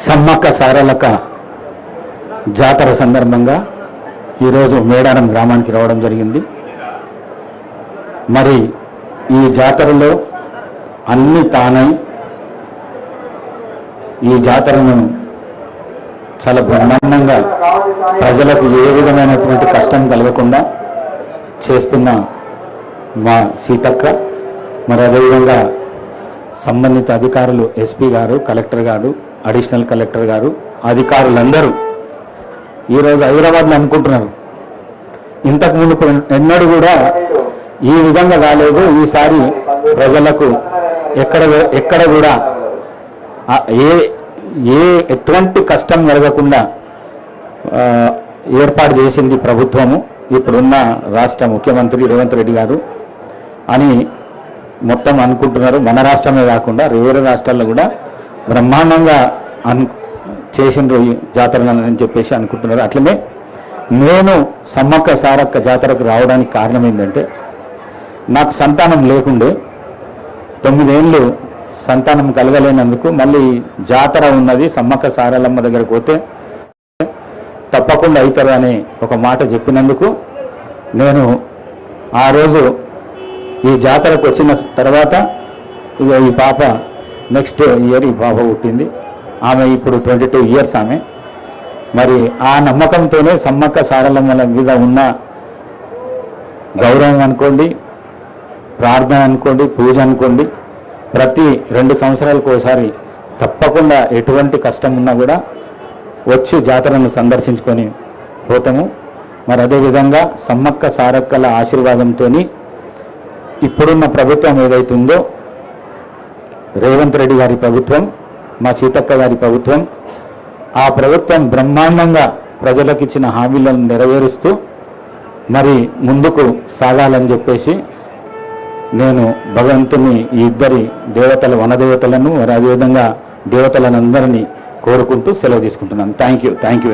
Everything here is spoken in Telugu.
సమ్మక్క సారలక్క జాతర సందర్భంగా ఈరోజు మేడారం గ్రామానికి రావడం జరిగింది. మరి ఈ జాతరలో అన్ని తానై ఈ జాతరను చాలా బ్రహ్మాండంగా ప్రజలకు ఏ విధమైనటువంటి కష్టం కలగకుండా చేస్తున్న మా సీతక్క, మరి అదేవిధంగా సంబంధిత అధికారులు ఎస్పీ గారు, కలెక్టర్ గారు, అడిషనల్ కలెక్టర్ గారు, అధికారులందరూ ఈరోజు హైదరాబాద్లో అనుకుంటున్నారు. ఇంతకుముందు ఎన్నడూ కూడా ఈ విధంగా కాలేదు. ఈసారి ప్రజలకు ఎక్కడ కూడా ఎటువంటి కష్టం కలగకుండా ఏర్పాటు చేసింది ప్రభుత్వము, ఇప్పుడున్న రాష్ట్ర ముఖ్యమంత్రి రేవంత్ రెడ్డి గారు అని మొత్తం అనుకుంటున్నారు. మన రాష్ట్రమే కాకుండా వేరే రాష్ట్రాల్లో కూడా బ్రహ్మాండంగా చేసిండ్రు ఈ జాతరలని చెప్పేసి అనుకుంటున్నారు. అట్లనే నేను సమ్మక్క సారక్క జాతరకు రావడానికి కారణం ఏంటంటే, నాకు సంతానం లేకుండే 9 ఏళ్ళు సంతానం కలగలేనందుకు మళ్ళీ జాతర ఉన్నది, సమ్మక్క సారలమ్మ దగ్గరకు పోతే తప్పకుండా అవుతారు అనే ఒక మాట చెప్పినందుకు నేను ఆ రోజు ఈ జాతరకు వచ్చిన తర్వాత ఈ పాప నెక్స్ట్ ఇయర్ ఈ పాప పుట్టింది. ఆమె ఇప్పుడు 22 ఇయర్స్ ఆమె. మరి ఆ నమ్మకంతోనే సమ్మక్క సారలమ్మల మీద ఉన్న గౌరవం అనుకోండి, ప్రార్థన అనుకోండి, పూజ అనుకోండి, ప్రతి 2 సంవత్సరాలకు ఒకసారి తప్పకుండా ఎటువంటి కష్టం ఉన్నా కూడా వచ్చి జాతరను సందర్శించుకొని పోతాము. మరి అదేవిధంగా సమ్మక్క సారక్కల ఆశీర్వాదంతో ఇప్పుడున్న ప్రభుత్వం ఏదైతుందో రేవంత్ రెడ్డి గారి ప్రభుత్వం, మా సీతక్క గారి ప్రభుత్వం, ఆ ప్రభుత్వం బ్రహ్మాండంగా ప్రజలకు ఇచ్చిన హామీలను నెరవేరుస్తూ మరి ముందుకు సాగాలని చెప్పేసి నేను భగవంతుని ఈ ఇద్దరి దేవతల వనదేవతలను మరి అదేవిధంగా దేవతలను అందరినీ కోరుకుంటూ సెలవు తీసుకుంటున్నాను. Thank you.